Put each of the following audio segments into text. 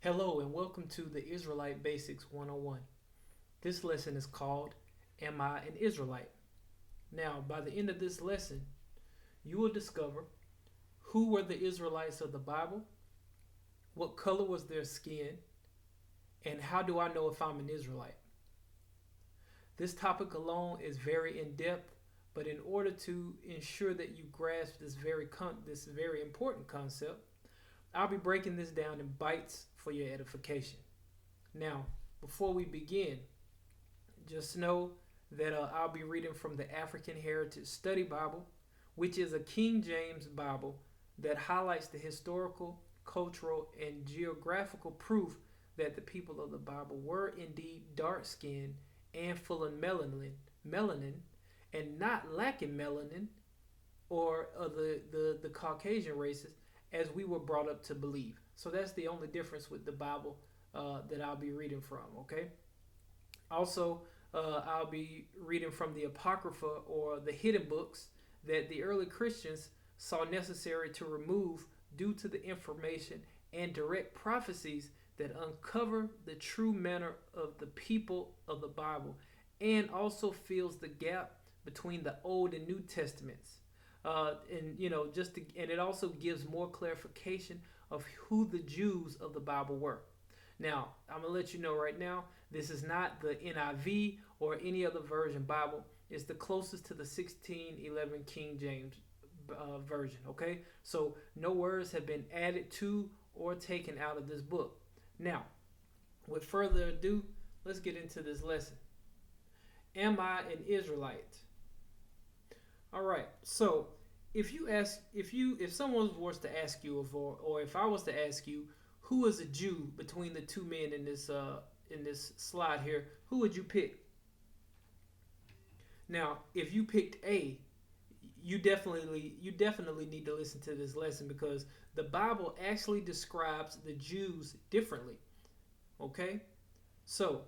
Hello and welcome to the Israelite Basics 101. This lesson is called Am I an Israelite? Now, by the end of this lesson, you will discover who were the Israelites of the Bible, what color was their skin, and how do I know if I'm an Israelite? This topic alone is very in depth, but in order to ensure that you grasp this very important concept, I'll be breaking this down in bites for your edification. Now, before we begin, just know that I'll be reading from the African Heritage Study Bible, which is a King James Bible that highlights the historical, cultural, and geographical proof that the people of the Bible were indeed dark skinned and full of melanin, and not lacking melanin or the Caucasian races as we were brought up to believe. So that's the only difference with the Bible that I'll be reading from, okay? Also, I'll be reading from the Apocrypha or the hidden books that the early Christians saw necessary to remove due to the information and direct prophecies that uncover the true manner of the people of the Bible and also fills the gap between the Old and New Testaments. And it also gives more clarification of who the Jews of the Bible were. Now, I'm gonna let you know right now, this is not the NIV or any other version Bible. It's the closest to the 1611 King James version. Okay, so no words have been added to or taken out of this book. Now, with further ado, let's get into this lesson. Am I an Israelite? All right. So, if someone was to ask you, or if I was to ask you, who is a Jew between the two men in this slide here, who would you pick? Now, if you picked A, you definitely need to listen to this lesson because the Bible actually describes the Jews differently. Okay, so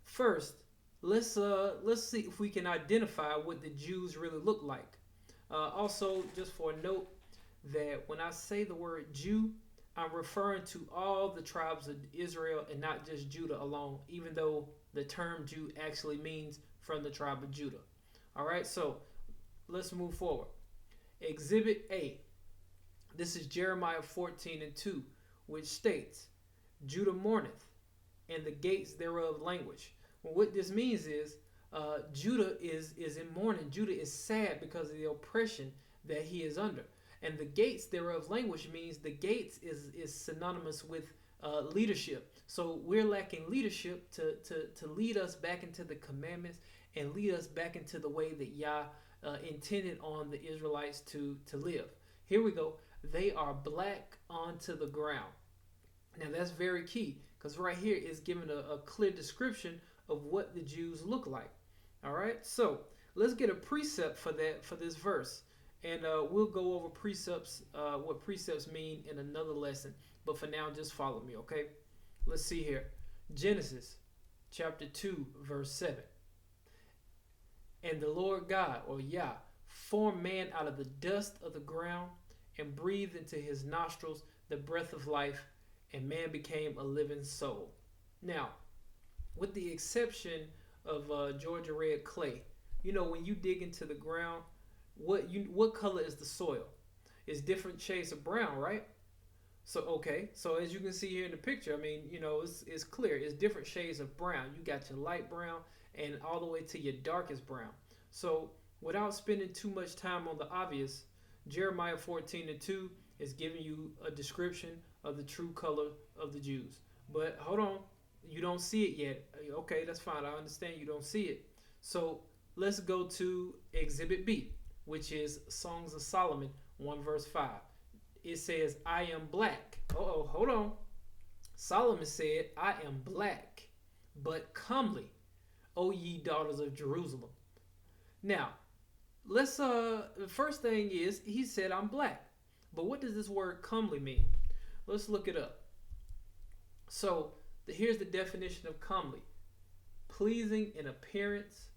first let's see if we can identify what the Jews really look like. Also, just for a note, that when I say the word Jew, I'm referring to all the tribes of Israel and not just Judah alone, even though the term Jew actually means from the tribe of Judah. All right, so let's move forward. Exhibit A. This is Jeremiah 14:2, which states, Judah mourneth, and the gates thereof languish. Well, what this means is Judah is in mourning. Judah is sad because of the oppression that he is under. And the gates thereof languish means the gates is synonymous with leadership. So we're lacking leadership to lead us back into the commandments and lead us back into the way that Yah intended on the Israelites to live. Here we go. They are black onto the ground. Now that's very key because right here is given a clear description of what the Jews look like. All right, so let's get a precept for this verse, and we'll go over precepts, what precepts mean in another lesson. But for now, just follow me, okay? Let's see here. Genesis chapter 2, verse 7. And the Lord God, or Yah, formed man out of the dust of the ground and breathed into his nostrils the breath of life, and man became a living soul. Now, with the exception of Georgia red clay, when you dig into the ground, what color is the soil? It's different shades of brown, right? So as you can see here in the picture, it's clear. It's different shades of brown. You got your light brown and all the way to your darkest brown. So without spending too much time on the obvious, Jeremiah 14:2 is giving you a description of the true color of the Jews. But hold on, you don't see it yet. Okay, that's fine. I understand you don't see it. So let's go to Exhibit B, which is Songs of Solomon 1 verse 5. It says, I am black. Hold on. Solomon said, I am black, but comely, O ye daughters of Jerusalem. Now, let's the first thing is he said I'm black. But what does this word comely mean? Let's look it up. So here's the definition of comely: pleasing in appearance,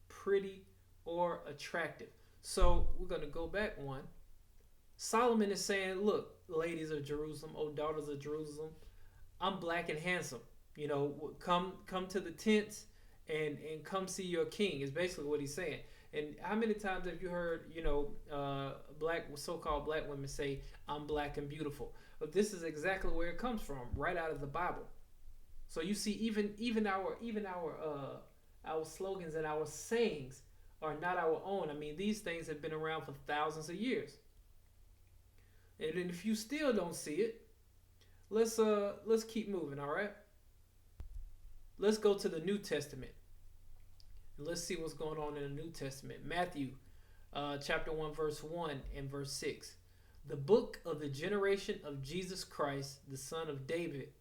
pretty, or attractive. So we're going to go back one. Solomon is saying, look, ladies of Jerusalem, O daughters of Jerusalem, I'm black and handsome. Come to the tents and come see your king is basically what he's saying. And how many times have you heard, black so-called black women say, "I'm black and beautiful"? But this is exactly where it comes from, right out of the Bible. So you see, even our slogans and our sayings are not our own. I mean, these things have been around for thousands of years. And if you still don't see it, let's keep moving. All right, let's go to the New Testament. Let's see what's going on in the New Testament. Matthew, chapter 1, verse 1 and verse 6. The book of the generation of Jesus Christ, the son of David,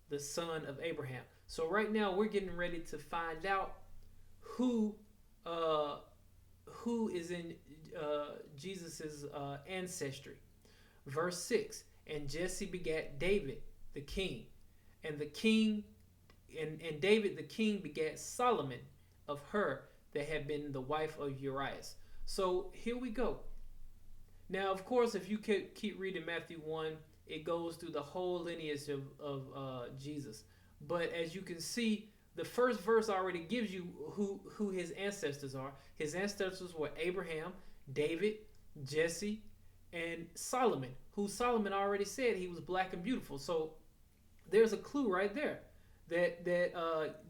the son of Abraham. So right now we're getting ready to find out who is in Jesus's ancestry. Verse 6. And Jesse begat David the king, and the king and David the king begat Solomon of her that had been the wife of Uriah. So here we go. Now, of course, if you keep reading Matthew 1, it goes through the whole lineage of Jesus. But as you can see, the first verse already gives you who his ancestors are. His ancestors were Abraham, David, Jesse, and Solomon, who Solomon already said he was black and beautiful. So there's a clue right there that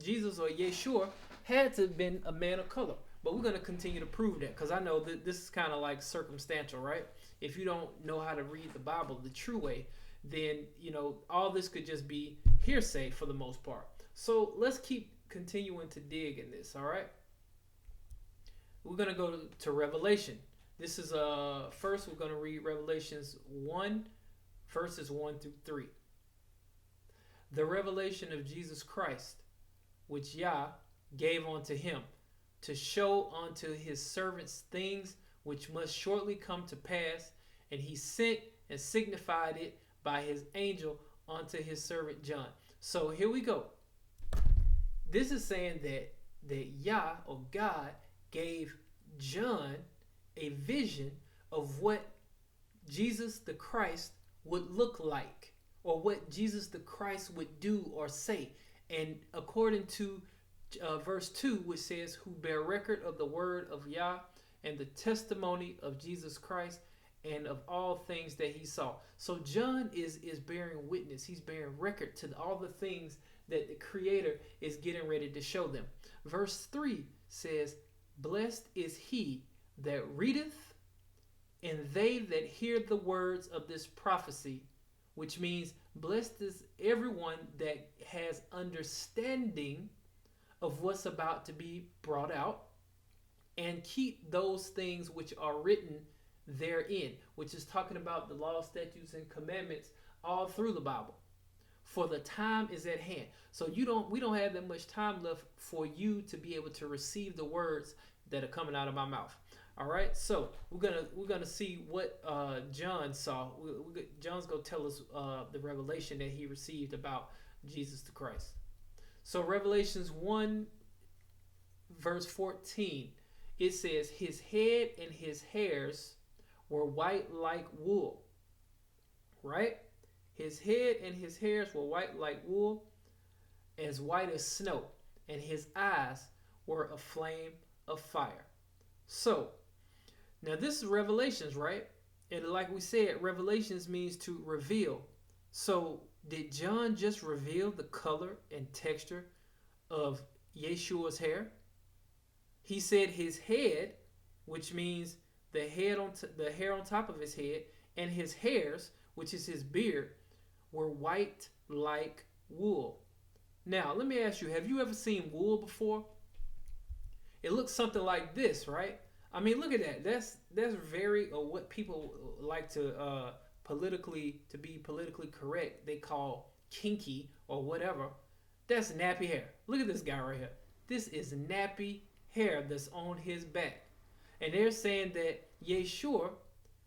Jesus or Yeshua had to have been a man of color. But we're going to continue to prove that, because I know that this is kind of like circumstantial, right? If you don't know how to read the Bible the true way, then, all this could just be hearsay for the most part. So let's keep continuing to dig in this, all right? We're going to go to Revelation. This is, first we're going to read Revelations 1, verses 1 through 3. The revelation of Jesus Christ, which Yah gave unto him, to show unto his servants things which must shortly come to pass, and he sent and signified it by his angel unto his servant John. So here we go. This is saying that Yah or God gave John a vision of what Jesus the Christ would look like, or what Jesus the Christ would do or say. And according to verse 2, which says, who bear record of the word of Yah and the testimony of Jesus Christ and of all things that he saw. So John is bearing witness. He's bearing record to all the things that the Creator is getting ready to show them. Verse 3 says, blessed is he that readeth, and they that hear the words of this prophecy, which means blessed is everyone that has understanding of what's about to be brought out, and keep those things which are written therein, which is talking about the law, statutes, and commandments all through the Bible. For the time is at hand. So we don't have that much time left for you to be able to receive the words that are coming out of my mouth. All right, so we're gonna see what John saw. John's gonna tell us the revelation that he received about Jesus the Christ. So Revelations 1, verse 14, it says, his head and his hairs were white like wool. Right? His head and his hairs were white like wool, as white as snow, and his eyes were a flame of fire. So, now this is Revelations, right? And like we said, Revelations means to reveal. So, did John just reveal the color and texture of Yeshua's hair? He said his head, which means the hair on top of his head, and his hairs, which is his beard, were white like wool. Now, let me ask you, have you ever seen wool before? It looks something like this, right? I mean, look at that. That's very, or what people like to to be politically correct, they call kinky or whatever. That's nappy hair. Look at this guy right here. This is nappy hair that's on his back. And they're saying that Yeshua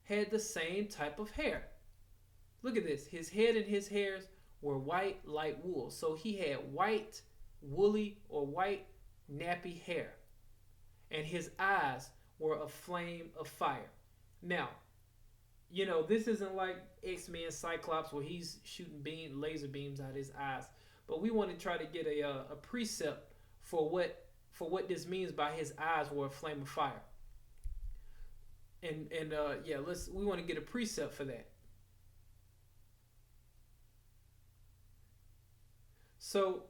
had the same type of hair. Look at this. His head and his hairs were white like wool. So he had white, woolly, or white nappy hair. And his eyes were a flame of fire. Now, this isn't like X-Men Cyclops where he's shooting laser beams out of his eyes. But we want to try to get a precept for what this means by his eyes were a flame of fire. And yeah, we want to get a precept for that. So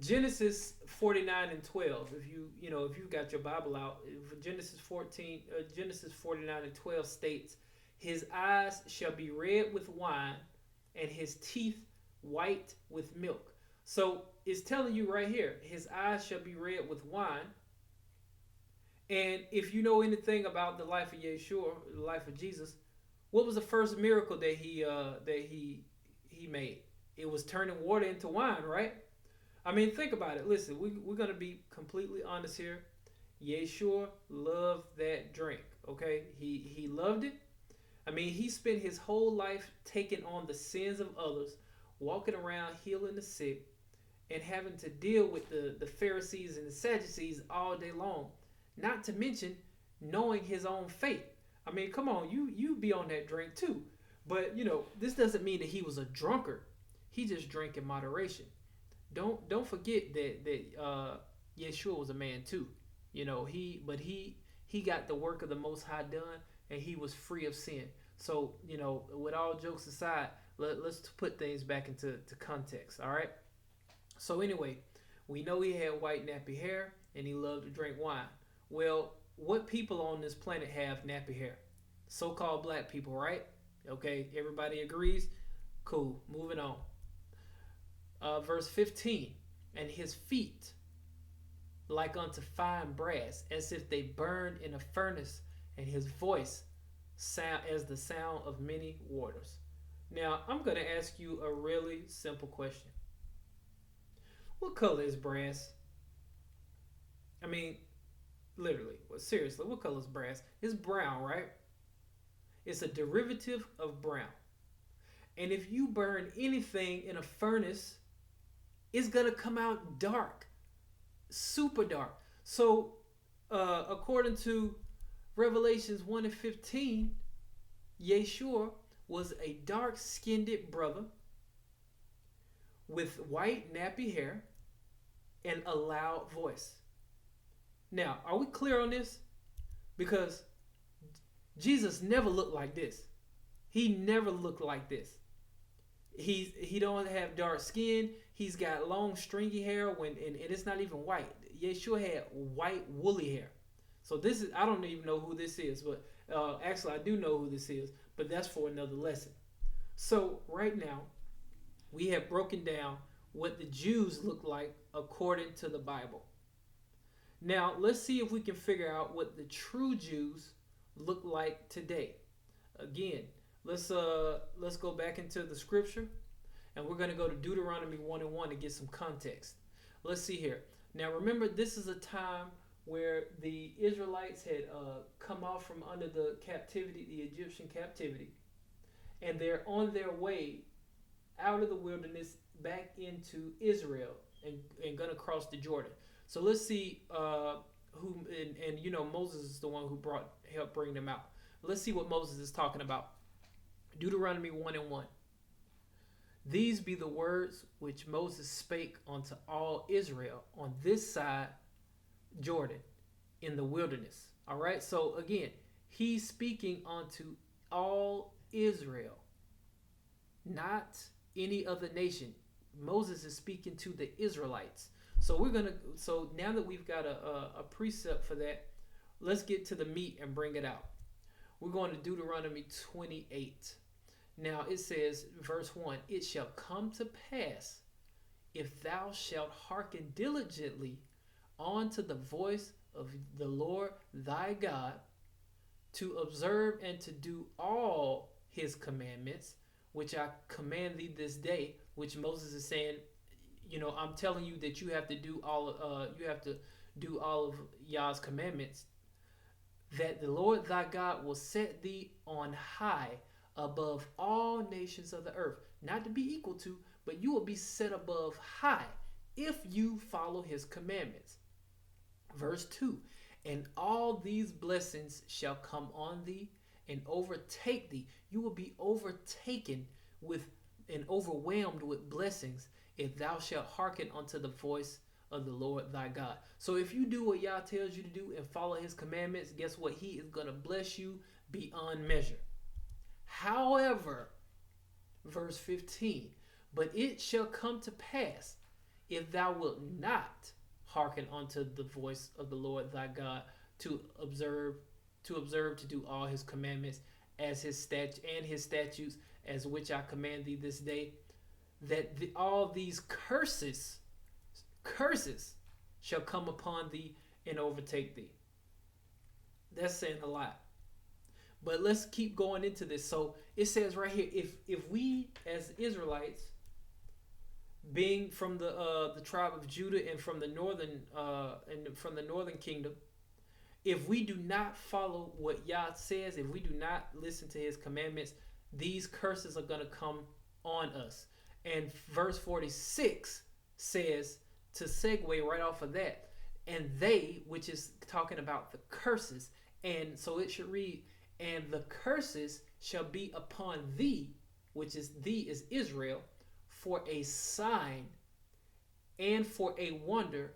Genesis 49 and 12. If you've got your Bible out, Genesis 49 and 12 states, "His eyes shall be red with wine, and his teeth white with milk." So it's telling you right here, his eyes shall be red with wine. And if you know anything about the life of Yeshua, the life of Jesus, what was the first miracle that he made? It was turning water into wine, right? I mean, think about it. Listen, we're going to be completely honest here. Yeshua loved that drink, okay? He loved it. I mean, he spent his whole life taking on the sins of others, walking around healing the sick, and having to deal with the Pharisees and the Sadducees all day long. Not to mention knowing his own fate. I mean, come on, you be on that drink too. But this doesn't mean that he was a drunkard. He just drank in moderation. Don't forget that Yeshua was a man too. He got the work of the Most High done, and he was free of sin. So with all jokes aside, let's put things back into context. All right. So anyway, we know he had white nappy hair, and he loved to drink wine. Well, what people on this planet have nappy hair? So-called black people, right? Okay, everybody agrees? Cool, moving on. Verse 15, "And his feet like unto fine brass, as if they burned in a furnace, and his voice sound as the sound of many waters." Now, I'm going to ask you a really simple question. What color is brass? I mean, literally, seriously, what color is brass? It's brown, right? It's a derivative of brown. And if you burn anything in a furnace, it's going to come out dark, super dark. So, according to Revelations 1 and 15, Yeshua was a dark-skinned brother with white nappy hair and a loud voice. Now, are we clear on this? Because Jesus never looked like this. He never looked like this. He don't have dark skin. He's got long stringy hair and it's not even white. Yeshua had white woolly hair. So this is, I don't even know who this is, but actually I do know who this is, but that's for another lesson. So right now we have broken down what the Jews look like according to the Bible. Now let's see if we can figure out what the true Jews look like today. Again, let's go back into the scripture, and we're going to go to Deuteronomy 1 and 1 to get some context. Let's see here. Now remember, this is a time where the Israelites had come off from under the captivity, the Egyptian captivity, and they're on their way out of the wilderness back into Israel and going to cross the Jordan. So let's see who, and Moses is the one who helped bring them out. Let's see what Moses is talking about. Deuteronomy 1 and 1. "These be the words which Moses spake unto all Israel on this side Jordan in the wilderness." All right. So again, he's speaking unto all Israel, not any other nation. Moses is speaking to the Israelites. So now that we've got a precept for that, let's get to the meat and bring it out. We're going to Deuteronomy 28. Now it says, verse 1, "It shall come to pass, if thou shalt hearken diligently unto the voice of the Lord thy God, to observe and to do all his commandments, which I command thee this day," which Moses is saying, I'm telling you that you have to do all of Yah's commandments, "that the Lord thy God will set thee on high above all nations of the earth." Not to be equal to, but you will be set above high if you follow his commandments. Verse 2, "And all these blessings shall come on thee and overtake thee. You will be overtaken with and overwhelmed with blessings if thou shalt hearken unto the voice of the Lord thy God. So if you do what Yah tells you to do and follow his commandments, guess what? He is going to bless you beyond measure. However, verse 15, but it shall come to pass, if thou wilt not hearken unto the voice of the Lord thy God, to observe to do all his commandments as his statutes, as which I command thee this day, that all these curses shall come upon thee and overtake thee. That's saying a lot. But let's keep going into this. So it says right here, if we as Israelites, being from the tribe of Judah and from the northern kingdom, if we do not follow what Yah says, if we do not listen to his commandments, these curses are going to come on us. And verse 46 says, to segue right off of that, and they, which is talking about the curses, and so it should read, and the curses shall be upon thee, which is thee is Israel, for a sign and for a wonder,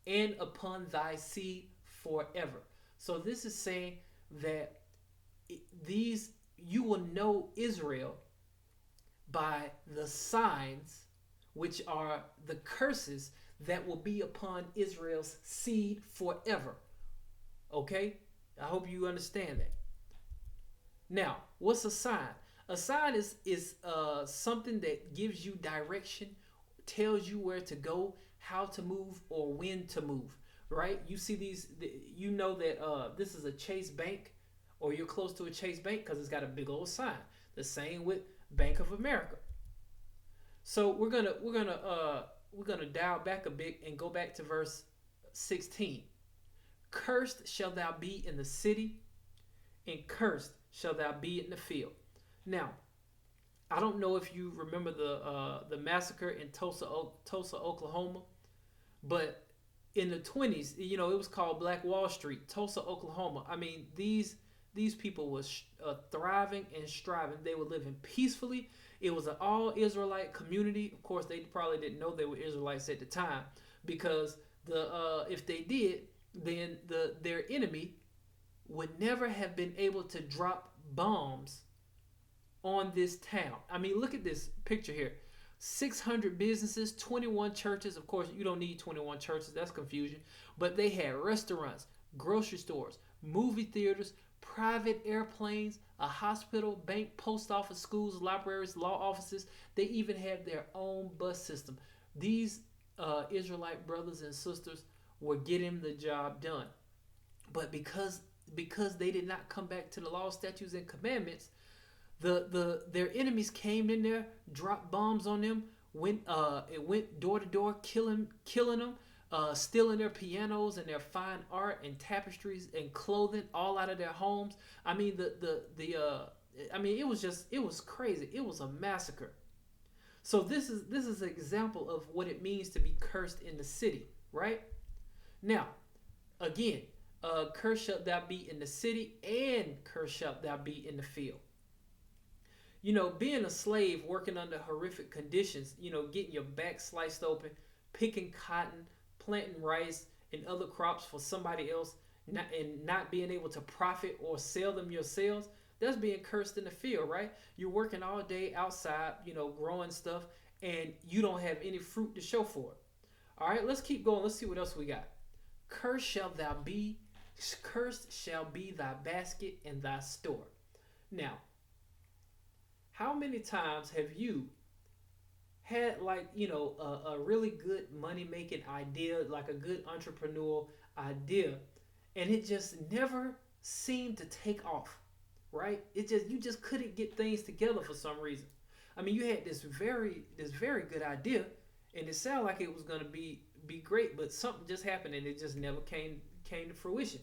and upon thy seed forever. So this is saying that these, you will know Israel by the signs, which are the curses that will be upon Israel's seed forever. Okay? I hope you understand that. Now, what's a sign? A sign is something that gives you direction, tells you where to go, how to move, or when to move. Right? You see these, you know that this is a Chase Bank, or you're close to a Chase Bank because it's got a big old sign. The same with Bank of America. So we're gonna dial back a bit and go back to verse 16. Cursed shall thou be in the city, and cursed shall thou be in the field. Now, I don't know if you remember the massacre in Tulsa, Oklahoma, but in the 20s, it was called Black Wall Street, Tulsa, Oklahoma. I mean, these people was thriving and striving. They were living peacefully. It was an all Israelite community. Of course, they probably didn't know they were Israelites at the time, because if they did, then their enemy would never have been able to drop bombs on this town. I mean, look at this picture here. 600 businesses, 21 churches. Of course, you don't need 21 churches. That's confusion. But they had restaurants, grocery stores, movie theaters, private airplanes, a hospital, bank, post office, schools, libraries, law offices. They even had their own bus system. These Israelite brothers and sisters were getting the job done. But because they did not come back to the law, statutes, and commandments, their enemies came in there, dropped bombs on them, went door to door, killing them, stealing their pianos and their fine art and tapestries and clothing all out of their homes. I mean, it was crazy. It was a massacre. So this is an example of what it means to be cursed in the city, right? Now, again, cursed shalt thou be in the city, and cursed shalt thou be in the field. Being a slave, working under horrific conditions, getting your back sliced open, picking cotton, planting rice and other crops for somebody else, and not being able to profit or sell them yourselves, that's being cursed in the field, right? You're working all day outside, growing stuff, and you don't have any fruit to show for it. All right, let's keep going. Let's see what else we got. Cursed shall be thy basket and thy store. Now, how many times have you had a really good money making idea, like a good entrepreneurial idea, and it just never seemed to take off, right? You just couldn't get things together for some reason. I mean, you had this very good idea, and it sounded like it was going to be great, but something just happened and it just never came to fruition.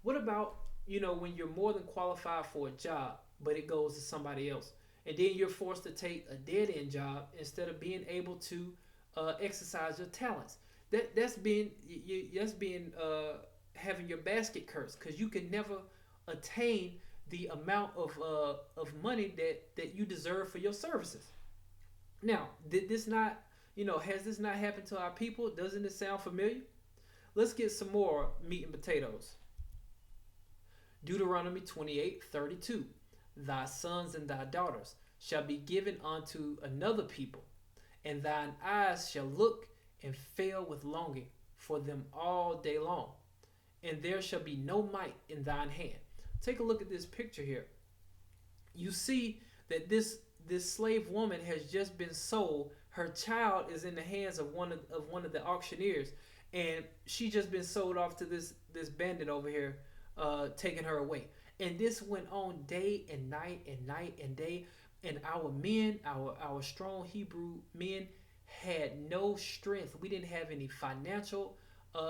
What about when you're more than qualified for a job, but it goes to somebody else? And then you're forced to take a dead-end job instead of being able to exercise your talents. That's having your basket cursed, because you can never attain the amount of money that you deserve for your services. Now, did this not, has this not happened to our people? Doesn't it sound familiar? Let's get some more meat and potatoes. Deuteronomy 28:32. Thy sons and thy daughters shall be given unto another people, and thine eyes shall look and fail with longing for them all day long, and there shall be no might in thine hand. Take a look at this picture here. You see that this slave woman has just been sold. Her child is in the hands of one of the auctioneers, and she just been sold off to this bandit over here, taking her away. And this went on day and night and night and day. And our men, our strong Hebrew men, had no strength. We didn't have any financial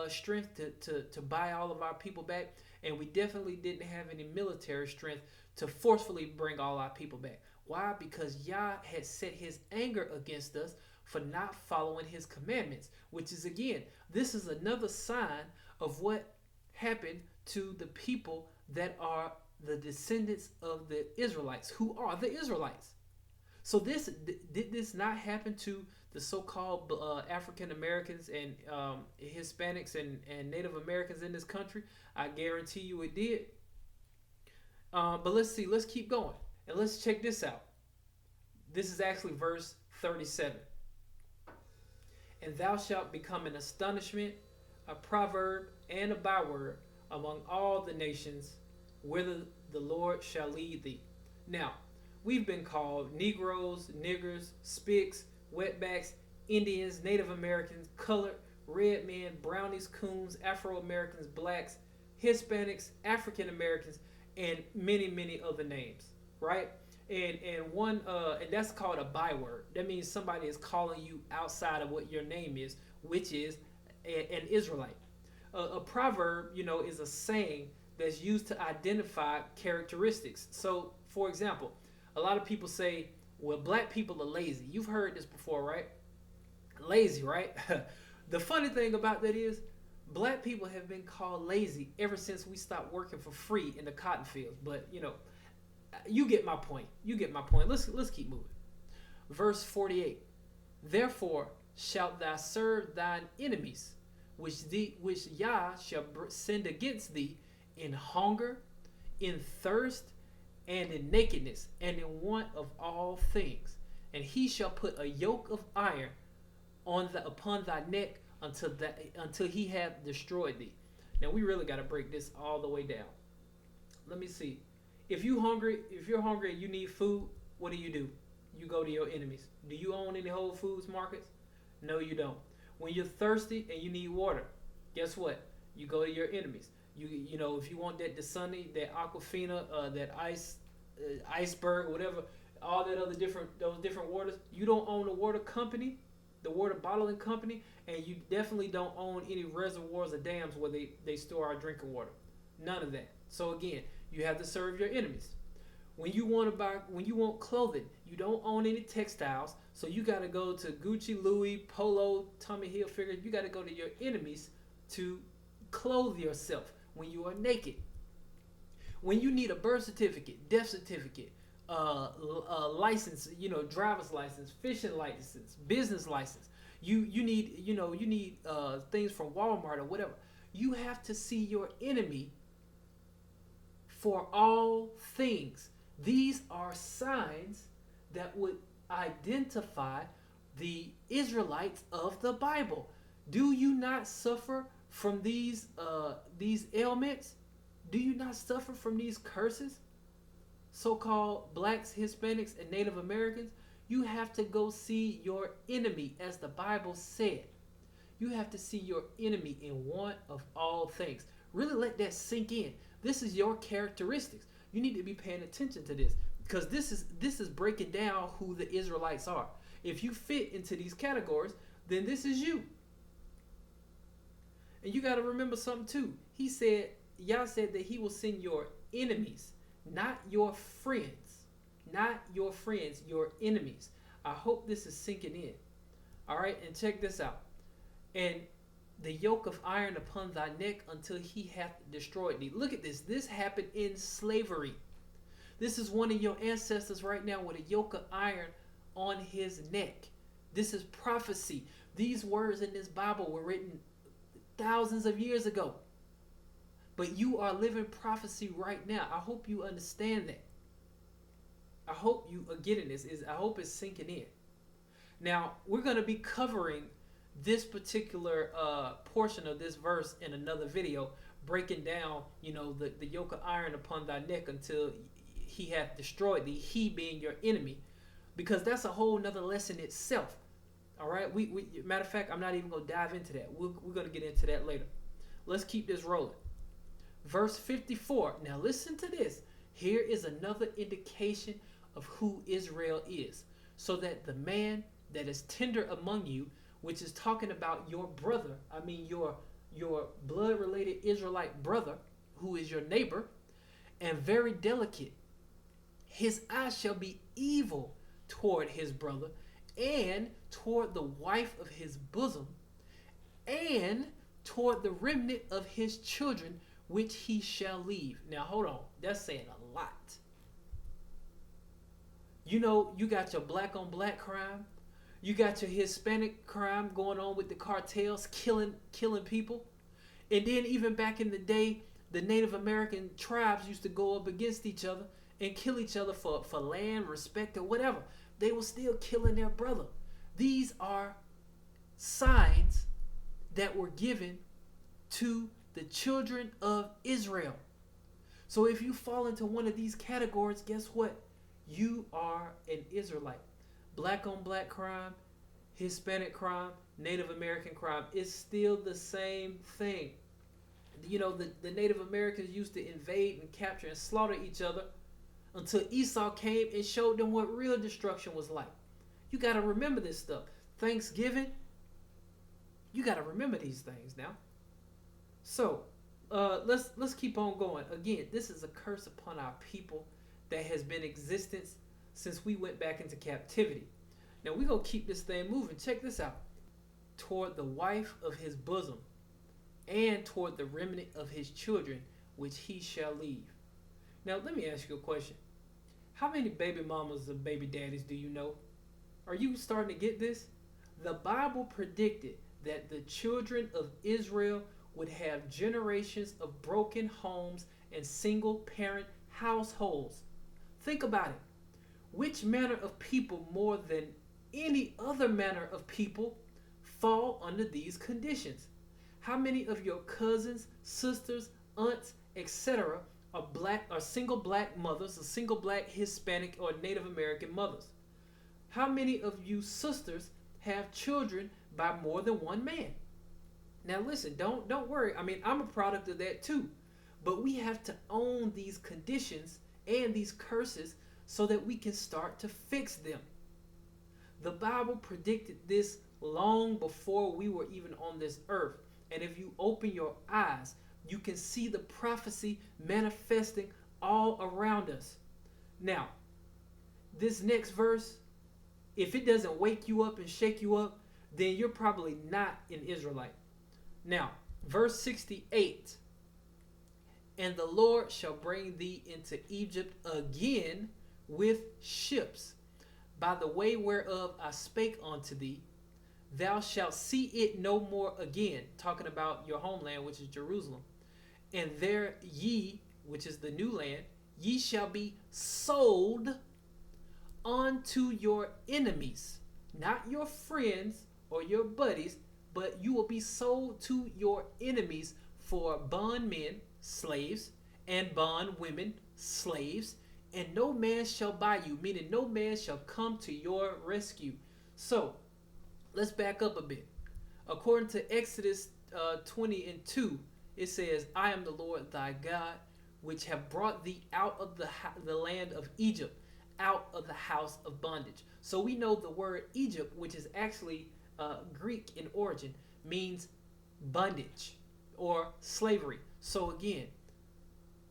strength to buy all of our people back, and we definitely didn't have any military strength to forcefully bring all our people back. Why? Because Yah had set his anger against us for not following his commandments, which is, again, this is another sign of what happened to the people that are the descendants of the Israelites, who are the Israelites. So did this not happen to the so-called African Americans and Hispanics and Native Americans in this country? I guarantee you it did. But let's see. Let's keep going. And let's check this out. This is actually verse 37. And thou shalt become an astonishment, a proverb, and a byword among all the nations, whither the Lord shall lead thee. Now, we've been called Negroes, niggers, spics, wetbacks, Indians, Native Americans, colored, red men, brownies, coons, Afro-Americans, blacks, Hispanics, African Americans, and many, many other names, right? And that's called a byword. That means somebody is calling you outside of what your name is, which is an Israelite. A proverb, is a saying that's used to identify characteristics. So, for example, a lot of people say, well, black people are lazy. You've heard this before, right? Lazy, right? The funny thing about that is, black people have been called lazy ever since we stopped working for free in the cotton fields. But, you get my point. You get my point. Let's keep moving. Verse 48. Therefore shalt thou serve thine enemies, which Yah shall send against thee in hunger, in thirst, and in nakedness, and in want of all things. And he shall put a yoke of iron upon thy neck until he have destroyed thee. Now we really got to break this all the way down. Let me see. If you're hungry and you need food, what do? You go to your enemies. Do you own any Whole Foods markets? No, you don't. When you're thirsty and you need water, guess what? You go to your enemies. If you want that Dasani, that Aquafina, that iceberg, whatever, all that other those different waters, you don't own a water company, the water bottling company, and you definitely don't own any reservoirs or dams where they store our drinking water. None of that. So again, you have to serve your enemies. When you want clothing, you don't own any textiles, so you got to go to Gucci, Louis, Polo, Tommy Hilfiger. You got to go to your enemies to clothe yourself when you are naked. When you need a birth certificate, death certificate, license, driver's license, fishing license, business license, you need things from Walmart or whatever. You have to see your enemy for all things. These are signs that would identify the Israelites of the Bible. Do you not suffer from these ailments? Do you not suffer from these curses? So-called blacks, Hispanics, and Native Americans, you have to go see your enemy, as the Bible said. You have to see your enemy in want of all things. Really let that sink in. This is your characteristics. You need to be paying attention to this, because this is breaking down who the Israelites are. If you fit into these categories, then this is you. And you got to remember something too. Yah said that he will send your enemies, not your friends. Not your friends, your enemies. I hope this is sinking in. All right, and check this out. And the yoke of iron upon thy neck until he hath destroyed thee. Look at this. This happened in slavery. This is one of your ancestors right now with a yoke of iron on his neck. This is prophecy. These words in this Bible were written thousands of years ago. But you are living prophecy right now. I hope you understand that. I hope you are getting this. I hope it's sinking in. Now, we're going to be covering this particular portion of this verse in another video, breaking down, the yoke of iron upon thy neck until he hath destroyed thee, he being your enemy, because that's a whole nother lesson itself. All right, we matter of fact, I'm not even going to dive into that. We're going to get into that later. Let's keep this rolling. Verse 54. Now listen to this. Here is another indication of who Israel is, so that the man that is tender among you, which is talking about your brother, your blood-related Israelite brother, who is your neighbor, and very delicate, his eyes shall be evil toward his brother, and toward the wife of his bosom, and toward the remnant of his children, which he shall leave. Now hold on, that's saying a lot. You got your black on black crime, you got your Hispanic crime going on with the cartels killing people, and then even back in the day, the Native American tribes used to go up against each other and kill each other for land, respect, or whatever. They were still killing their brother. These are signs that were given to the children of Israel. So if you fall into one of these categories, guess what? You are an Israelite. Black on black crime, Hispanic crime, Native American crime, is still the same thing. The Native Americans used to invade and capture and slaughter each other until Esau came and showed them what real destruction was like. You got to remember this stuff. Thanksgiving, you got to remember these things now. So let's keep on going. Again, this is a curse upon our people that has been in existence since we went back into captivity. Now we're going to keep this thing moving. Check this out. Toward the wife of his bosom, and toward the remnant of his children, which he shall leave. Now let me ask you a question. How many baby mamas and baby daddies do you know? Are you starting to get this? The Bible predicted that the children of Israel would have generations of broken homes and single parent households. Think about it. Which manner of people more than any other manner of people fall under these conditions? How many of your cousins, sisters, aunts, etc. are single black mothers, or single black Hispanic or Native American mothers? How many of you sisters have children by more than one man? Now listen, don't worry. I'm a product of that too. But we have to own these conditions and these curses so that we can start to fix them. The Bible predicted this long before we were even on this earth. And if you open your eyes, you can see the prophecy manifesting all around us. Now, this next verse, if it doesn't wake you up and shake you up, then you're probably not an Israelite. Now, verse 68. And the Lord shall bring thee into Egypt again with ships, by the way whereof I spake unto thee. Thou shalt see it no more again. Talking about your homeland, which is Jerusalem. And there ye, which is the new land, ye shall be sold unto your enemies. Not your friends or your buddies, but you will be sold to your enemies for bondmen, slaves, and bondwomen, slaves, and no man shall buy you, meaning no man shall come to your rescue. So, let's back up a bit. According to Exodus 20:2, it says, I am the Lord thy God, which have brought thee out of the land of Egypt, out of the house of bondage. So we know the word Egypt, which is actually Greek in origin, means bondage or slavery. So again,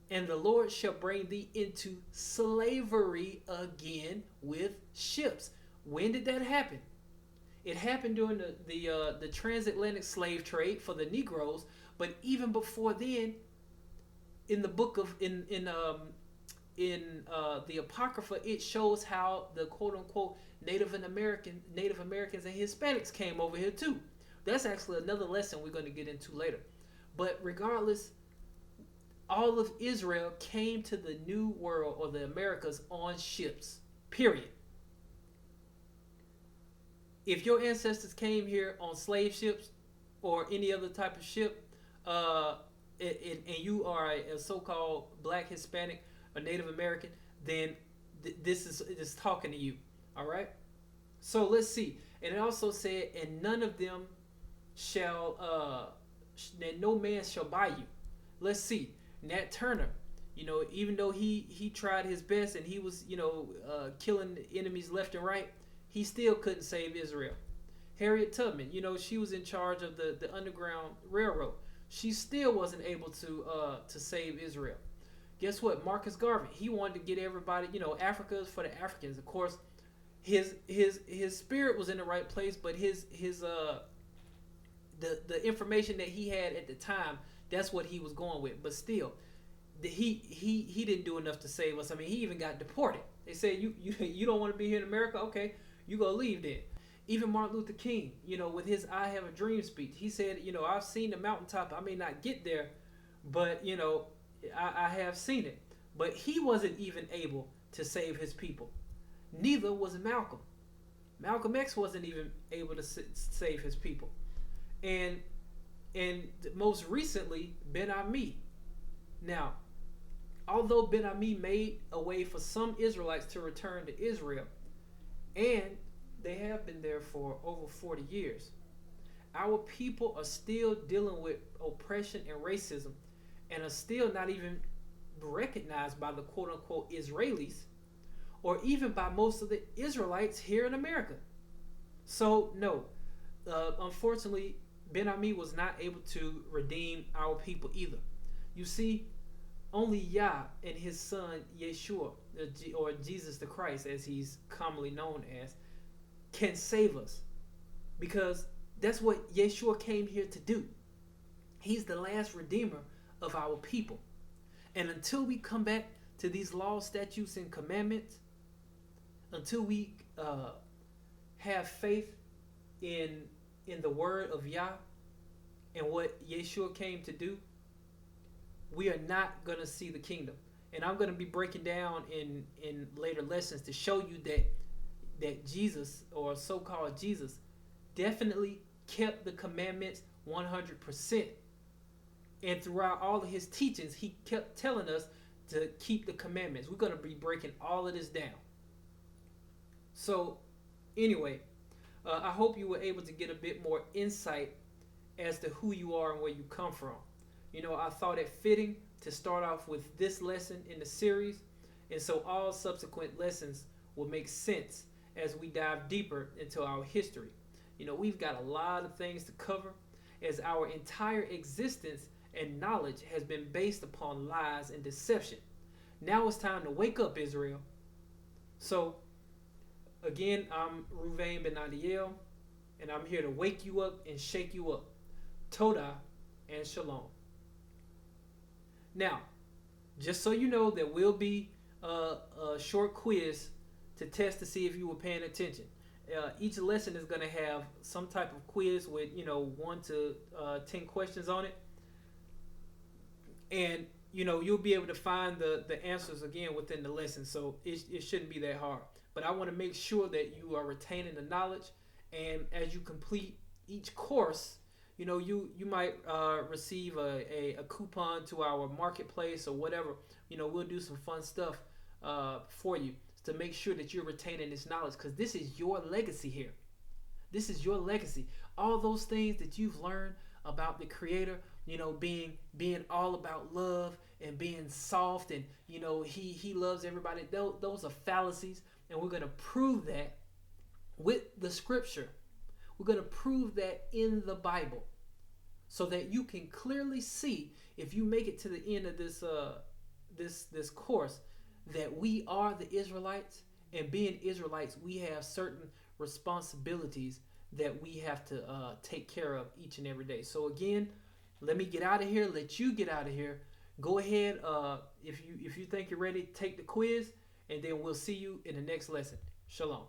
and the Lord shall bring thee into slavery again with ships. When did that happen? It happened during the transatlantic slave trade for the Negroes, but even before then, in the book of in the Apocrypha, it shows how the quote unquote Native Americans and Hispanics came over here too. That's actually another lesson we're going to get into later. But regardless, all of Israel came to the New World or the Americas on ships. Period. If your ancestors came here on slave ships or any other type of ship, and you are a so-called Black, Hispanic, or Native American, then this is talking to you. All right. So let's see. And it also said, and none of them shall, and no man shall buy you. Let's see. Nat Turner, even though he tried his best and he was, killing enemies left and right, he still couldn't save Israel. Harriet Tubman, she was in charge of the Underground Railroad. She still wasn't able to save Israel. Guess what? Marcus Garvey, he wanted to get everybody, Africa is for the Africans. Of course, his spirit was in the right place, but the information that he had at the time, that's what he was going with. But still, he didn't do enough to save us. I mean, he even got deported. They said, you don't want to be here in America? Okay, you go leave then. Even Martin Luther King, with his I Have a Dream speech, he said, I've seen the mountaintop. I may not get there, but, I have seen it. But he wasn't even able to save his people. Neither was Malcolm. Malcolm X wasn't even able to save his people. And most recently, Ben Ami. Now, although Ben Ami made a way for some Israelites to return to Israel, and they have been there for over 40 years, our people are still dealing with oppression and racism and are still not even recognized by the quote-unquote Israelis or even by most of the Israelites here in America. So, no, unfortunately, Ben Ami was not able to redeem our people either. You see, only Yah and his son Yeshua, or Jesus the Christ as he's commonly known as, can save us, because that's what Yeshua came here to do. He's the last redeemer of our people. And until we come back to these laws, statutes, and commandments, until we have faith in the word of Yah and what Yeshua came to do, we are not going to see the kingdom. And I'm going to be breaking down in later lessons to show you that Jesus, or so-called Jesus, definitely kept the commandments 100%. And throughout all of his teachings, he kept telling us to keep the commandments. We're going to be breaking all of this down. So, anyway, I hope you were able to get a bit more insight as to who you are and where you come from. I thought it fitting to start off with this lesson in the series, and so all subsequent lessons will make sense as we dive deeper into our history. We've got a lot of things to cover, as our entire existence and knowledge has been based upon lies and deception. Now it's time to wake up, Israel. So, again, I'm Ruvain Ben Adiel, and I'm here to wake you up and shake you up. Todah and Shalom. Now, just so you know, there will be a short quiz to test to see if you were paying attention. Each lesson is going to have some type of quiz with 1 to 10 questions on it, and you'll be able to find the answers again within the lesson. So it shouldn't be that hard. But I want to make sure that you are retaining the knowledge, and as you complete each course, you might receive a coupon to our marketplace or whatever. We'll do some fun stuff for you to make sure that you're retaining this knowledge, because this is your legacy here. This is your legacy. All those things that you've learned about the Creator, being all about love and being soft, and he loves everybody. Those are fallacies, and we're going to prove that with the Scripture. We're going to prove that in the Bible, so that you can clearly see, if you make it to the end of this course, that we are the Israelites, and being Israelites, we have certain responsibilities that we have to take care of each and every day. So again, let me get out of here. Let you get out of here. Go ahead. If you think you're ready, take the quiz, and then we'll see you in the next lesson. Shalom.